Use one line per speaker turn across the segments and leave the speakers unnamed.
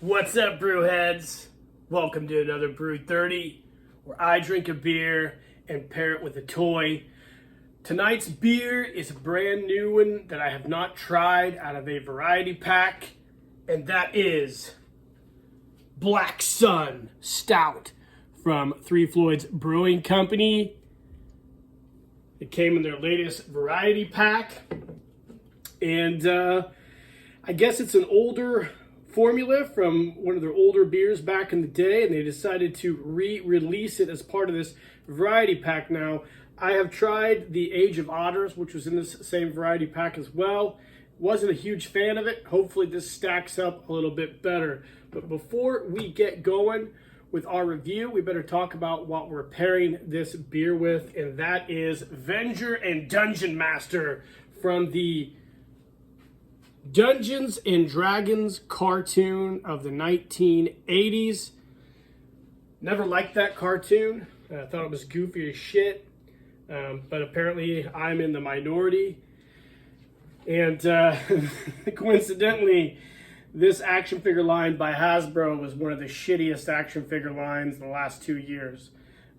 What's up, Brewheads? Welcome to another BREWTHIRTY, where I drink a beer and pair it with a toy. Tonight's beer is a brand new one that I have not tried out of a variety pack, and that is Black Sun Stout from 3FLOYD's Brewing Company. It came in their latest variety pack, and I guess it's an older formula from one of their older beers back in the day, and they decided to re-release it as part of this variety pack. Now, I have tried the Age of Otters, which was in this same variety pack as well. Wasn't a huge fan of it. Hopefully this stacks up a little bit better. But before we get going with our review, we better talk about what we're pairing this beer with, and that is Venger and Dungeon Master from the Dungeons and Dragons cartoon of the 1980s. Never liked that cartoon. I thought it was goofy as shit. But apparently I'm in the minority. And coincidentally, this action figure line by Hasbro was one of the shittiest action figure lines in the last 2 years.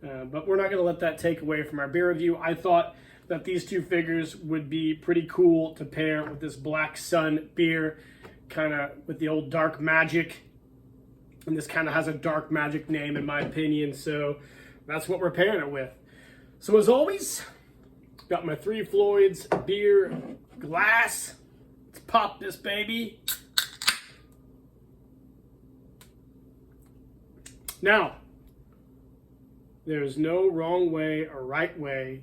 But we're not going to let that take away from our beer review. I thought that these two figures would be pretty cool to pair with this Black Sun beer, kind of with the old Dark Magic. And this kind of has a Dark Magic name in my opinion, so that's what we're pairing it with. So as always, got my 3FLOYD's beer glass. Let's pop this baby. Now, there's no wrong way or right way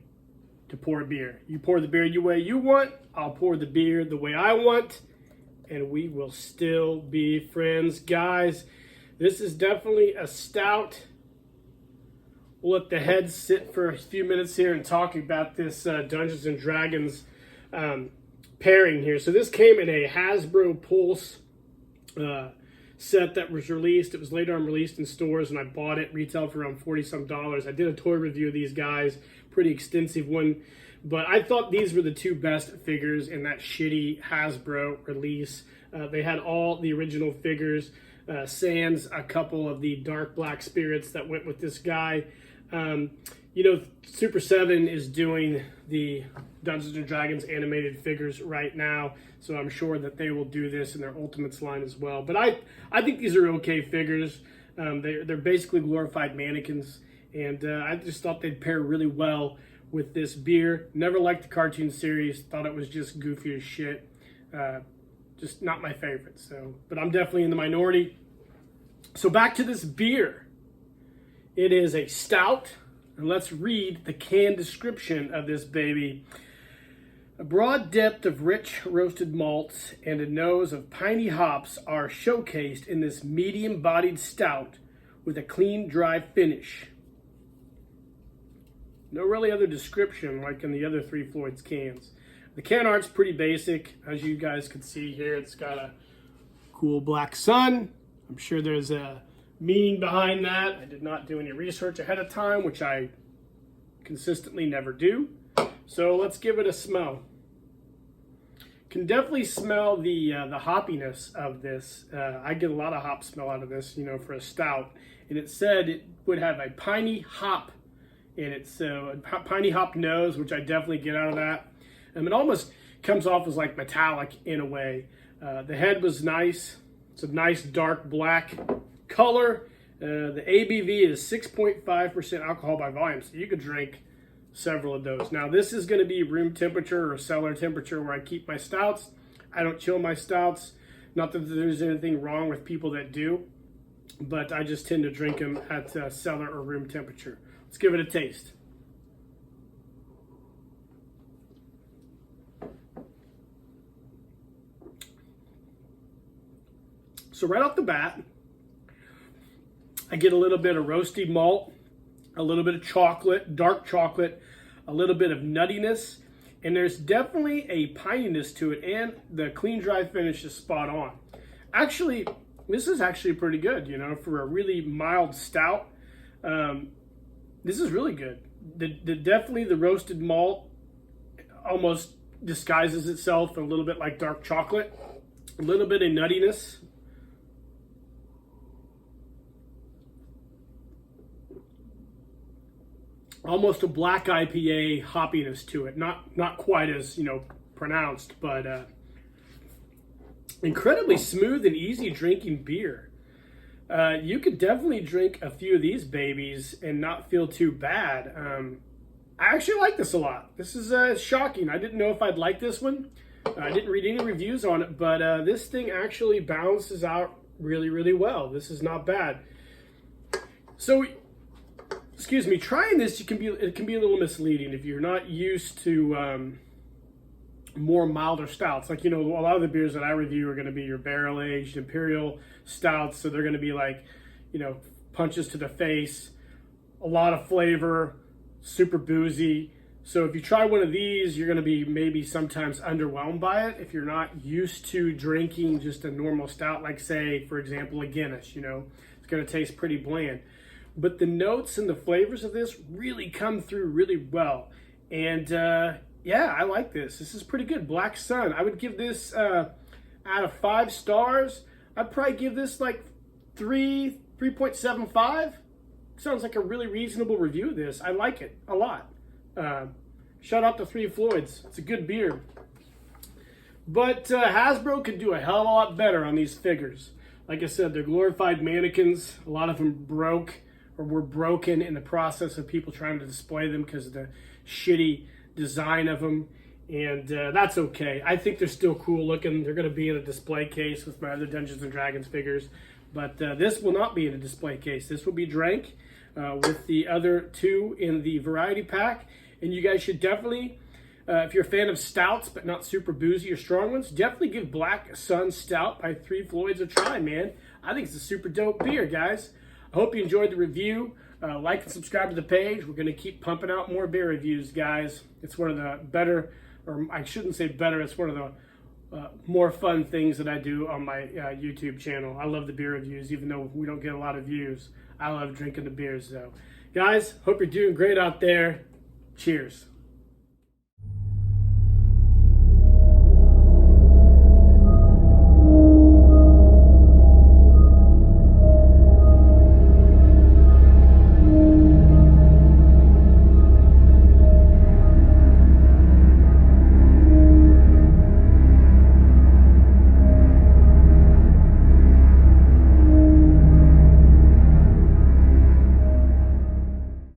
to pour beer. You pour the beer the way you want, I'll pour the beer the way I want, and we will still be friends. Guys, this is definitely a stout. We'll let the heads sit for a few minutes here and talk about this Dungeons and Dragons pairing here. So this came in a Hasbro Pulse set that was released. It was later on released in stores, and I bought it retail for around $40-some. I did a toy review of these guys, pretty extensive one, but I thought these were the two best figures in that shitty Hasbro release. They had all the original figures, sans a couple of the dark black spirits that went with this guy. You know, Super 7 is doing the Dungeons and Dragons animated figures right now, so I'm sure that they will do this in their Ultimates line as well. But I think these are okay figures. They're basically glorified mannequins, and I just thought they'd pair really well with this beer. Never liked the cartoon series. Thought it was just goofy as shit. Just not my favorite. But I'm definitely in the minority. So back to this beer. It is a stout, and let's read the can description of this baby. A broad depth of rich roasted malts and a nose of piney hops are showcased in this medium-bodied stout with a clean, dry finish. No really other description like in the other 3FLOYD's cans. The can art's pretty basic. As you guys can see here, it's got a cool black sun. I'm sure there's a meaning behind that. I did not do any research ahead of time, which I consistently never do. So let's give it a smell. Can definitely smell the hoppiness of this. I get a lot of hop smell out of this, you know, for a stout. And it said it would have a piney hop in it, so a piney hop nose, which I definitely get out of that. It almost comes off as like metallic in a way. The head was nice. It's a nice dark black color. The ABV is 6.5% alcohol by volume, so you could drink several of those. Now this is going to be room temperature or cellar temperature where I keep my stouts. I don't chill my stouts. Not that there's anything wrong with people that do, but I just tend to drink them at cellar or room temperature. Let's give it a taste. So right off the bat, I get a little bit of roasty malt, a little bit of chocolate, dark chocolate, a little bit of nuttiness, and there's definitely a pininess to it, and the clean, dry finish is spot on. Actually, this is actually pretty good, you know, for a really mild stout. This is really good. Definitely the roasted malt almost disguises itself a little bit like dark chocolate. A little bit of nuttiness. almost a black IPA hoppiness to it. Not quite as, you know, pronounced, but incredibly smooth and easy drinking beer. You could definitely drink a few of these babies and not feel too bad. I actually like this a lot. This is shocking. I didn't know if I'd like this one. I didn't read any reviews on it, but this thing actually balances out really, really well. This is not bad. So, excuse me, trying this, it can be a little misleading if you're not used to more milder stouts. Like, you know, a lot of the beers that I review are going to be your barrel-aged imperial stouts, so they're going to be like, you know, punches to the face, a lot of flavor, super boozy. So if you try one of these, you're going to be maybe sometimes underwhelmed by it if you're not used to drinking just a normal stout, like, say, for example, a Guinness. You know, it's going to taste pretty bland. But the notes and the flavors of this really come through really well. And yeah, I like this. This is pretty good. Black Sun. I would give this out of 5 stars. I'd probably give this like 3.75. Sounds like a really reasonable review of this. I like it a lot. Shout out to 3FLOYD's. It's a good beer. But Hasbro could do a hell of a lot better on these figures. Like I said, they're glorified mannequins. A lot of them broke or were broken in the process of people trying to display them because of the shitty design of them. And that's okay. I think they're still cool looking. They're going to be in a display case with my other Dungeons & Dragons figures. But this will not be in a display case. This will be drank with the other 2 in the variety pack. And you guys should definitely, if you're a fan of stouts but not super boozy or strong ones, definitely give Black Sun Stout by 3FLOYD's a try, man. I think it's a super dope beer, guys. I hope you enjoyed the review. Like and subscribe to the page. We're going to keep pumping out more beer reviews, guys. It's one of the better, or I shouldn't say better, it's one of the more fun things that I do on my YouTube channel. I love the beer reviews, even though we don't get a lot of views. I love drinking the beers, though. Guys, hope you're doing great out there. Cheers.